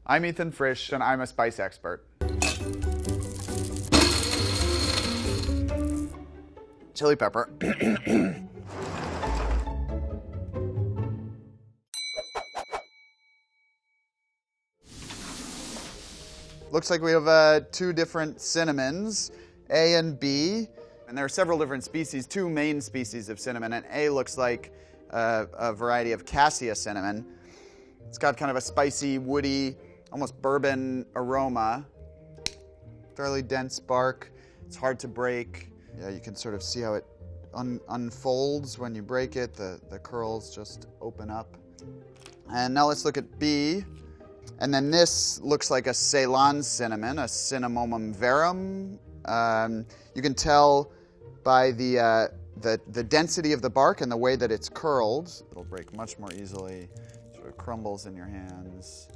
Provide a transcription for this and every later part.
I'm Ethan Frisch, and I'm a spice expert. Chili pepper. Looks like we have two different cinnamons, A and B. And there are several different species, two main species of cinnamon, and A looks like a variety of cassia cinnamon. It's got kind of a spicy, woody, almost bourbon aroma. Fairly dense bark. It's hard to break. Yeah, you can sort of see how it unfolds when you break it. The curls just open up. And now let's look at B. And then this looks like a Ceylon cinnamon, a Cinnamomum verum. You can tell by the density of the bark and the way that it's curled. It'll break much more easily. Sort of crumbles in your hands.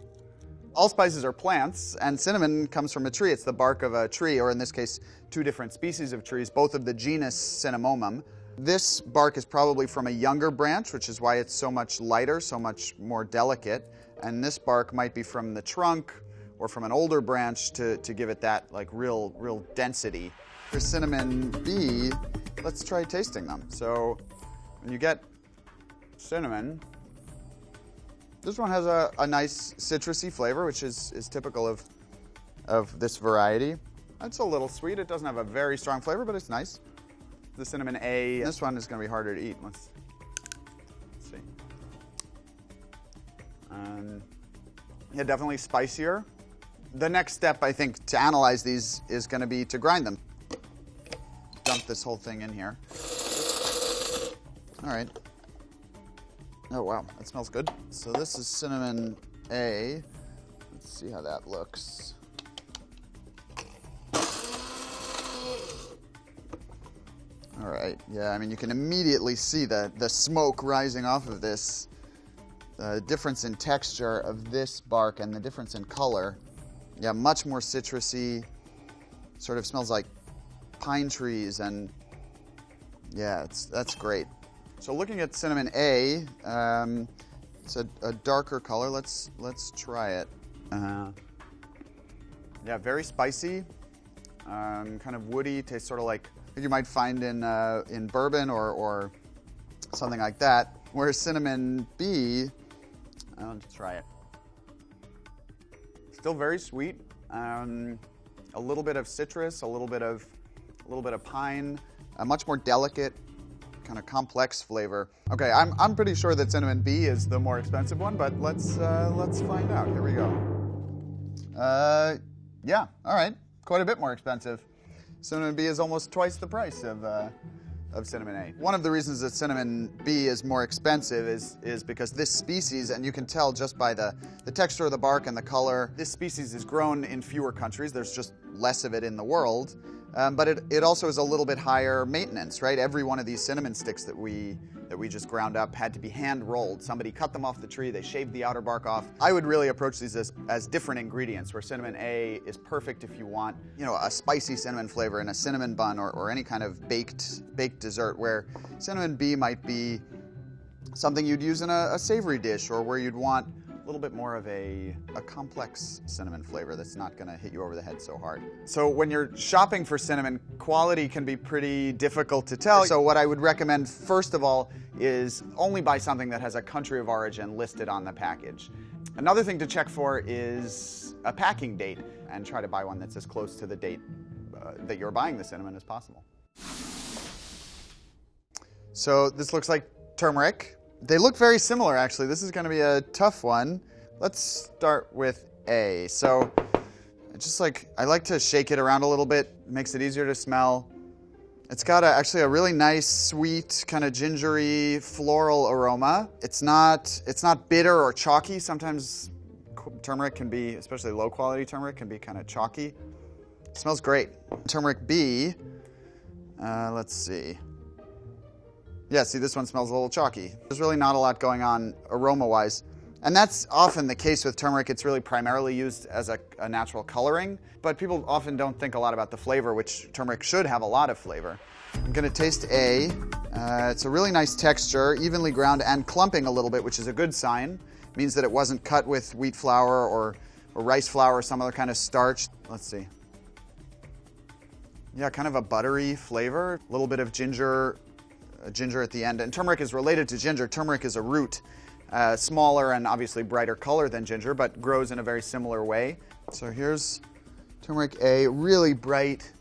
All spices are plants, and cinnamon comes from a tree. It's the bark of a tree, or in this case, two different species of trees, both of the genus Cinnamomum. This bark is probably from a younger branch, which is why it's so much lighter, so much more delicate. And this bark might be from the trunk or from an older branch to give it that like real density. For cinnamon B, let's try tasting them. So when you get cinnamon, this one has a nice citrusy flavor, which is typical of this variety. It's a little sweet. It doesn't have a very strong flavor, but it's nice. The cinnamon A, this one is going to be harder to eat. Let's see. Yeah, definitely spicier. The next step, I think, to analyze these is going to be to grind them. Dump this whole thing in here. All right. Oh, wow, that smells good. So this is cinnamon A. Let's see how that looks. All right, yeah, I mean, you can immediately see the smoke rising off of this. The difference in texture of this bark and the difference in color. Yeah, much more citrusy. Sort of smells like pine trees, and yeah, that's great. So looking at cinnamon A, it's a darker color. Let's try it. Yeah, very spicy, kind of woody. Tastes sort of like you might find in bourbon or something like that. Whereas cinnamon B, let's try it. Still very sweet. A little bit of citrus, a little bit of pine, a much more delicate, kind of complex flavor. Okay, I'm pretty sure that cinnamon B is the more expensive one, but let's find out. Here we go. Yeah, all right, quite a bit more expensive. Cinnamon B is almost twice the price of cinnamon A. One of the reasons that cinnamon B is more expensive is because this species, and you can tell just by the texture of the bark and the color, this species is grown in fewer countries. There's just less of it in the world. But it also is a little bit higher maintenance, right? Every one of these cinnamon sticks that we just ground up had to be hand rolled. Somebody cut them off the tree, they shaved the outer bark off. I would really approach these as different ingredients, where cinnamon A is perfect if you want, a spicy cinnamon flavor in a cinnamon bun or any kind of baked dessert, where cinnamon B might be something you'd use in a savory dish, or where you'd want a little bit more of a complex cinnamon flavor that's not going to hit you over the head so hard. So when you're shopping for cinnamon, quality can be pretty difficult to tell. So what I would recommend, first of all, is only buy something that has a country of origin listed on the package. Another thing to check for is a packing date, and try to buy one that's as close to the date that you're buying the cinnamon as possible. So this looks like turmeric. They look very similar, actually. This is going to be a tough one. Let's start with A. So I like to shake it around a little bit. It makes it easier to smell. It's got actually a really nice, sweet, kind of gingery, floral aroma. It's not bitter or chalky. Sometimes turmeric can be, especially low-quality turmeric, can be kind of chalky. It smells great. Turmeric B. Let's see. Yeah, see, this one smells a little chalky. There's really not a lot going on aroma-wise. And that's often the case with turmeric. It's really primarily used as a natural coloring, but people often don't think a lot about the flavor, which turmeric should have a lot of flavor. I'm gonna taste A. It's a really nice texture, evenly ground and clumping a little bit, which is a good sign. It means that it wasn't cut with wheat flour or rice flour or some other kind of starch. Let's see. Yeah, kind of a buttery flavor. A little bit of ginger at the end. And turmeric is related to ginger. Turmeric is a root, smaller and obviously brighter color than ginger, but grows in a very similar way. So here's turmeric A, really bright,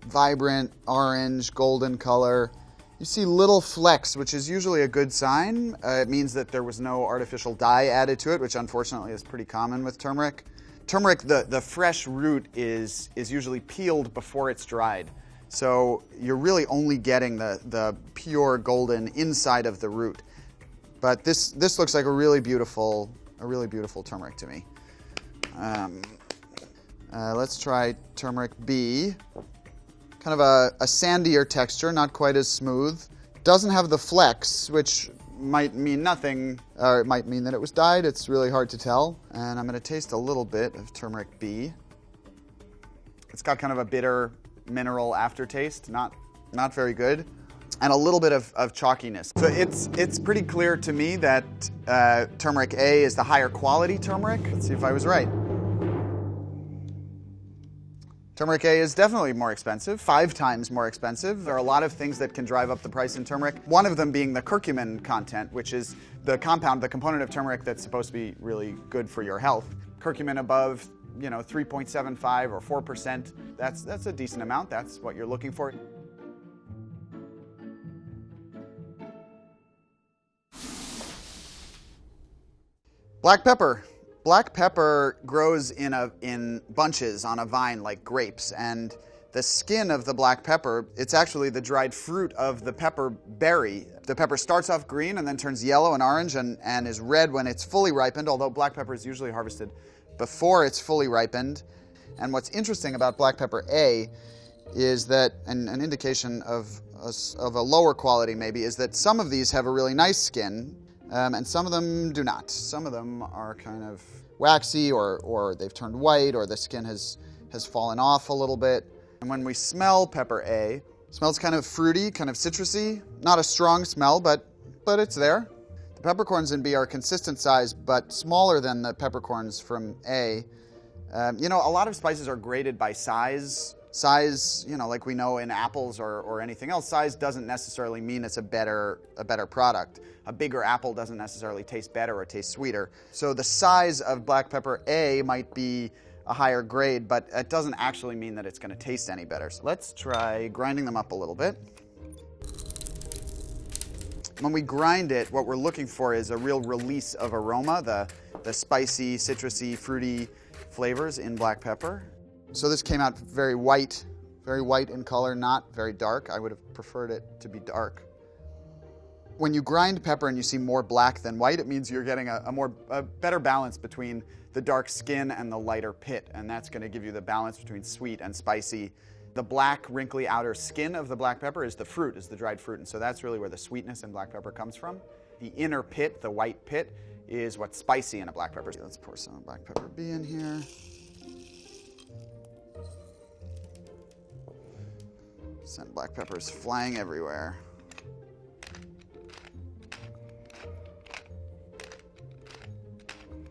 vibrant, orange, golden color. You see little flecks, which is usually a good sign. It means that there was no artificial dye added to it, which unfortunately is pretty common with turmeric. Turmeric, the fresh root is usually peeled before it's dried. So you're really only getting the pure golden inside of the root. But this looks like a really beautiful turmeric to me. Let's try turmeric B. Kind of a sandier texture, not quite as smooth. Doesn't have the flecks, which might mean nothing, or it might mean that it was dyed. It's really hard to tell. And I'm going to taste a little bit of turmeric B. It's got kind of a bitter mineral aftertaste, not very good, and a little bit of chalkiness. So it's pretty clear to me that turmeric A is the higher quality turmeric. Let's see if I was right. Turmeric A is definitely more expensive, 5 times more expensive. There are a lot of things that can drive up the price in turmeric. One of them being the curcumin content, which is the component of turmeric that's supposed to be really good for your health. Curcumin above, 3.75 or 4%, that's a decent amount. That's what you're looking for. Black pepper. Black pepper grows in bunches on a vine like grapes, and the skin of the black pepper, it's actually the dried fruit of the pepper berry. The pepper starts off green and then turns yellow and orange and is red when it's fully ripened, although black pepper is usually harvested before it's fully ripened. And what's interesting about black pepper A is that, and an indication of a lower quality maybe, is that some of these have a really nice skin, and some of them do not. Some of them are kind of waxy, or they've turned white, or the skin has fallen off a little bit. And when we smell pepper A, it smells kind of fruity, kind of citrusy. Not a strong smell, but it's there. The peppercorns in B are consistent size, but smaller than the peppercorns from A. A lot of spices are graded by size. Size, like we know in apples or anything else, size doesn't necessarily mean it's a better product. A bigger apple doesn't necessarily taste better or taste sweeter. So the size of black pepper A might be a higher grade, but it doesn't actually mean that it's going to taste any better. So let's try grinding them up a little bit. When we grind it, what we're looking for is a real release of aroma, the spicy, citrusy, fruity flavors in black pepper. So this came out very white in color, not very dark. I would have preferred it to be dark. When you grind pepper and you see more black than white, it means you're getting a better balance between the dark skin and the lighter pit, and that's going to give you the balance between sweet and spicy. The black, wrinkly outer skin of the black pepper is the fruit, is the dried fruit, and so that's really where the sweetness in black pepper comes from. The inner pit, the white pit, is what's spicy in a black pepper. Let's pour some black pepper B in here. Send black peppers flying everywhere.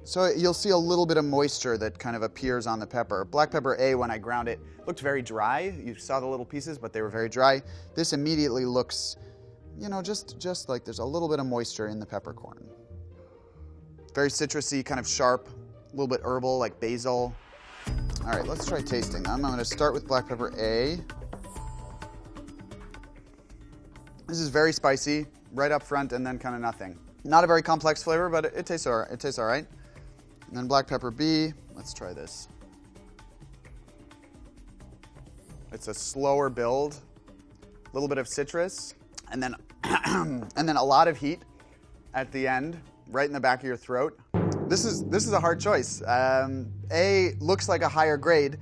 So you'll see a little bit of moisture that kind of appears on the pepper. Black pepper A, when I ground it, looked very dry. You saw the little pieces, but they were very dry. This immediately looks, just like there's a little bit of moisture in the peppercorn. Very citrusy, kind of sharp, a little bit herbal, like basil. All right, let's try tasting them. I'm going to start with black pepper A. This is very spicy, right up front, and then kind of nothing. Not a very complex flavor, but it tastes all right. It tastes all right. And then black pepper B. Let's try this. It's a slower build, a little bit of citrus, and then and then a lot of heat at the end, right in the back of your throat. This is a hard choice. A looks like a higher grade,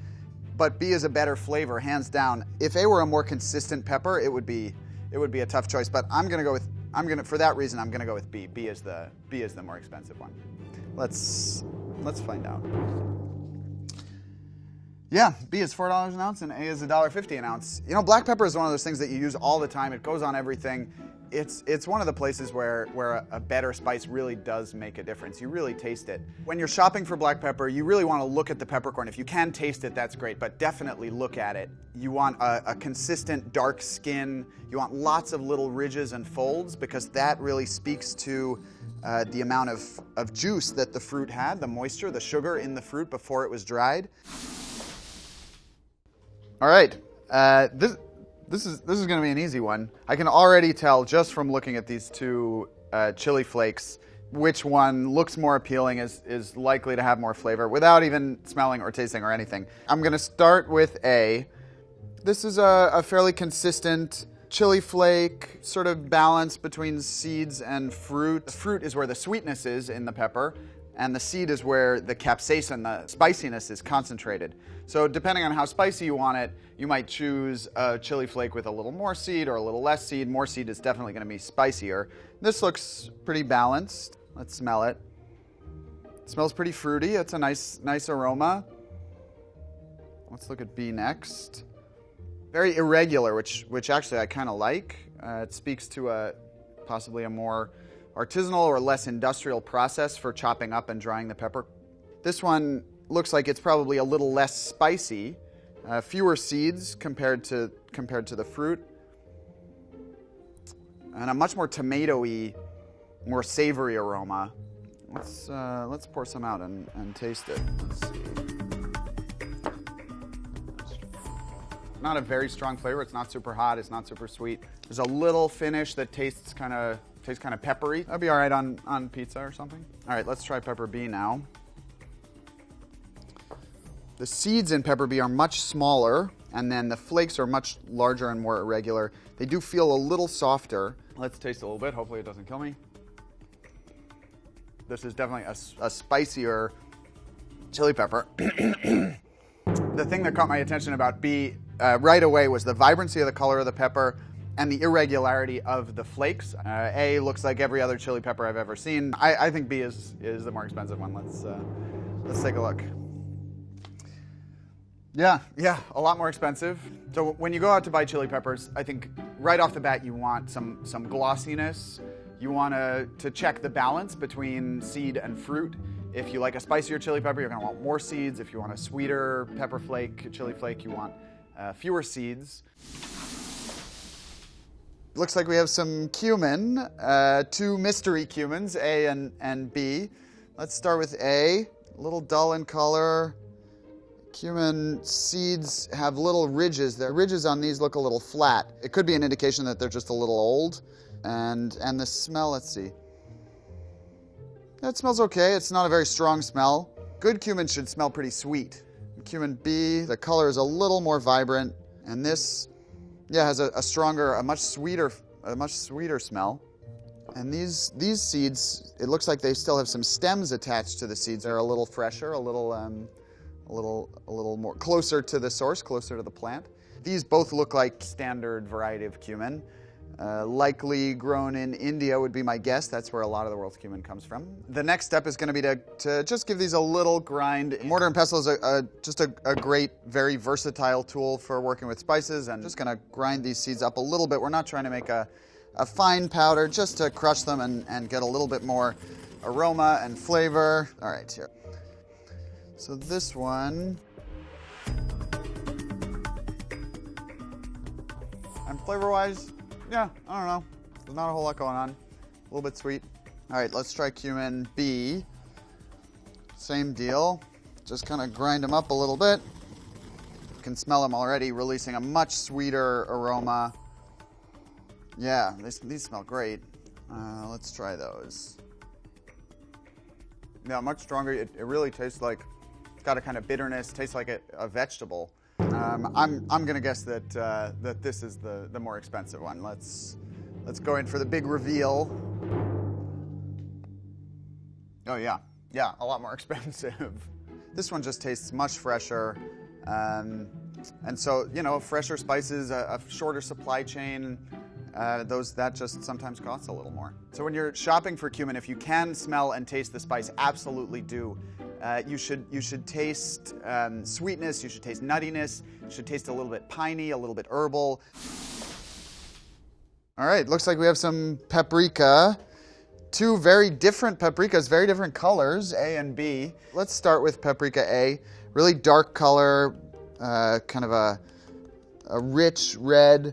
but B is a better flavor, hands down. If A were a more consistent pepper, it would be a tough choice. But for that reason, I'm gonna go with B. B is the more expensive one. Let's find out. Yeah, B is $4 an ounce and A is $1.50 an ounce. Black pepper is one of those things that you use all the time. It goes on everything. It's one of the places where a better spice really does make a difference. You really taste it. When you're shopping for black pepper, you really want to look at the peppercorn. If you can taste it, that's great, but definitely look at it. You want a consistent dark skin. You want lots of little ridges and folds, because that really speaks to the amount of juice that the fruit had, the moisture, the sugar in the fruit before it was dried. All right, This is going to be an easy one. I can already tell just from looking at these two chili flakes which one looks more appealing, is likely to have more flavor without even smelling or tasting or anything. I'm going to start with A. This is a fairly consistent chili flake, sort of balance between seeds and fruit. The fruit is where the sweetness is in the pepper, and the seed is where the capsaicin, the spiciness, is concentrated. So depending on how spicy you want it, you might choose a chili flake with a little more seed or a little less seed. More seed is definitely going to be spicier. This looks pretty balanced. Let's smell it. It smells pretty fruity. It's a nice aroma. Let's look at B next. Very irregular, which actually I kind of like. It speaks to possibly a more artisanal or less industrial process for chopping up and drying the pepper. This one looks like it's probably a little less spicy, fewer seeds compared to the fruit, and a much more tomatoey, more savory aroma. Let's pour some out and taste it. Let's see. Not a very strong flavor. It's not super hot. It's not super sweet. There's a little finish that tastes kind of peppery. That'd be all right on pizza or something. All right, let's try pepper B now. The seeds in pepper B are much smaller, and then the flakes are much larger and more irregular. They do feel a little softer. Let's taste a little bit. Hopefully it doesn't kill me. This is definitely a spicier chili pepper. The thing that caught my attention about B right away was the vibrancy of the color of the pepper and the irregularity of the flakes. A looks like every other chili pepper I've ever seen. I think B is the more expensive one. Let's take a look. Yeah, a lot more expensive. So when you go out to buy chili peppers, I think right off the bat you want some glossiness. You want to check the balance between seed and fruit. If you like a spicier chili pepper, you're going to want more seeds. If you want a sweeter pepper flake, chili flake, you want fewer seeds. Looks like we have some cumin, two mystery cumins, A and B. Let's start with A. A little dull in color. Cumin seeds have little ridges. The ridges on these look a little flat. It could be an indication that they're just a little old. And the smell, let's see. That smells okay. It's not a very strong smell. Good cumin should smell pretty sweet. Cumin B, the color is a little more vibrant. And this, has a stronger, a much sweeter smell. And these seeds, it looks like they still have some stems attached to the seeds. They're a little fresher, a little more closer to the source, closer to the plant. These both look like standard variety of cumin. Likely grown in India would be my guess. That's where a lot of the world's cumin comes from. The next step is going to be to just give these a little grind. Mortar and pestle is just a great, very versatile tool for working with spices. I'm just going to grind these seeds up a little bit. We're not trying to make a fine powder, just to crush them and get a little bit more aroma and flavor. All right, here. So this one, and flavor-wise, I don't know. There's not a whole lot going on. A little bit sweet. All right, let's try cumin B. Same deal. Just kind of grind them up a little bit. You can smell them already, releasing a much sweeter aroma. Yeah, these smell great. Let's try those. Yeah, much stronger. It really tastes like, it's got a kind of bitterness, tastes like a vegetable. I'm gonna guess that this is the more expensive one. Let's go in for the big reveal. Oh yeah, a lot more expensive. This one just tastes much fresher, and so fresher spices, a shorter supply chain. That just sometimes costs a little more. So when you're shopping for cumin, if you can smell and taste the spice, absolutely do. You should taste sweetness, you should taste nuttiness, you should taste a little bit piney, a little bit herbal. All right, looks like we have some paprika. Two very different paprikas, very different colors, A and B. Let's start with paprika A. Really dark color, kind of a rich red.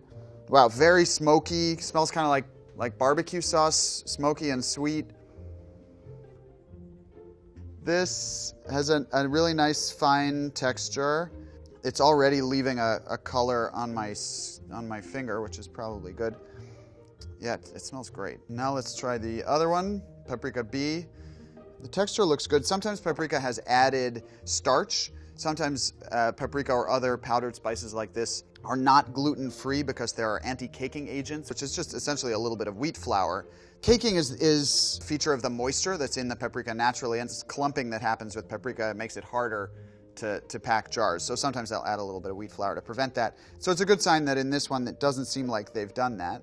Wow, very smoky. Smells kind of like barbecue sauce, smoky and sweet. This has a really nice fine texture. It's already leaving a color on my finger, which is probably good. Yeah, it smells great. Now let's try the other one, paprika B. The texture looks good. Sometimes paprika has added starch. Sometimes paprika or other powdered spices like this are not gluten-free because there are anti-caking agents, which is just essentially a little bit of wheat flour. Caking is a feature of the moisture that's in the paprika naturally, and it's clumping that happens with paprika. It makes it harder to pack jars. So sometimes they'll add a little bit of wheat flour to prevent that. So it's a good sign that in this one, it doesn't seem like they've done that.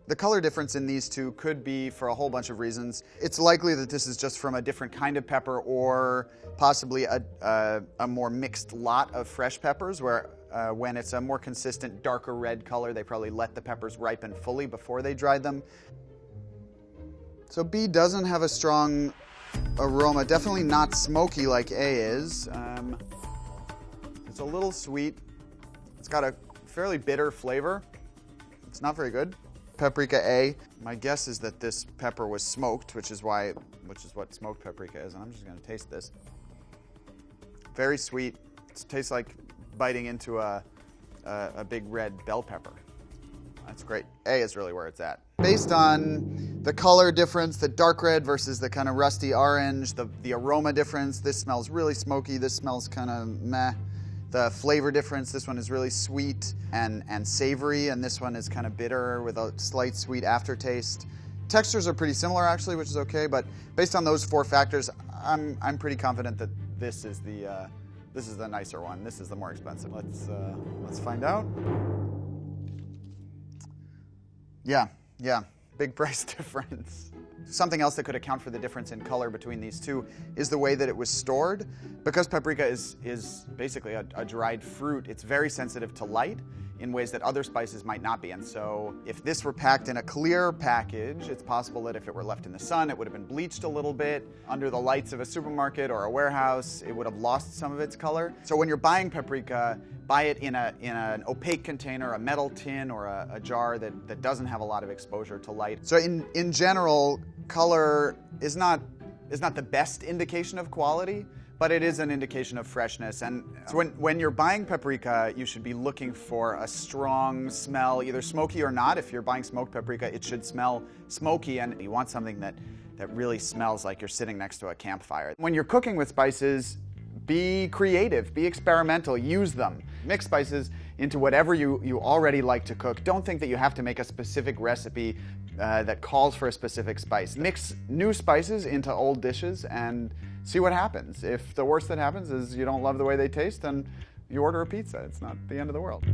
The color difference in these two could be for a whole bunch of reasons. It's likely that this is just from a different kind of pepper or possibly a more mixed lot of fresh peppers where when it's a more consistent darker red color, they probably let the peppers ripen fully before they dried them. So B doesn't have a strong aroma, definitely not smoky like A is. It's a little sweet. It's got a fairly bitter flavor. It's not very good. Paprika A. My guess is that this pepper was smoked, which is what smoked paprika is, and I'm just going to taste this. Very sweet. It tastes like biting into a big red bell pepper. That's great. A is really where it's at. Based on the color difference, the dark red versus the kind of rusty orange, the aroma difference, this smells really smoky, this smells kind of meh. The flavor difference, this one is really sweet and savory, and this one is kind of bitter with a slight sweet aftertaste. Textures are pretty similar actually, which is okay, but based on those four factors, I'm pretty confident that this is the nicer one. This is the more expensive. Let's find out. Yeah, big price difference. Something else that could account for the difference in color between these two is the way that it was stored. Because paprika is basically a dried fruit, it's very sensitive to light in ways that other spices might not be. And so if this were packed in a clear package, it's possible that if it were left in the sun, it would have been bleached a little bit. Under the lights of a supermarket or a warehouse, it would have lost some of its color. So when you're buying paprika, buy it in an opaque container, a metal tin, or a jar that doesn't have a lot of exposure to light. So in general, color is not the best indication of quality, but it is an indication of freshness. And so when you're buying paprika, you should be looking for a strong smell, either smoky or not. If you're buying smoked paprika, it should smell smoky, and you want something that really smells like you're sitting next to a campfire. When you're cooking with spices, be creative, be experimental, use them. Mix spices into whatever you already like to cook. Don't think that you have to make a specific recipe that calls for a specific spice. Mix new spices into old dishes and see what happens. If the worst that happens is you don't love the way they taste, then you order a pizza. It's not the end of the world.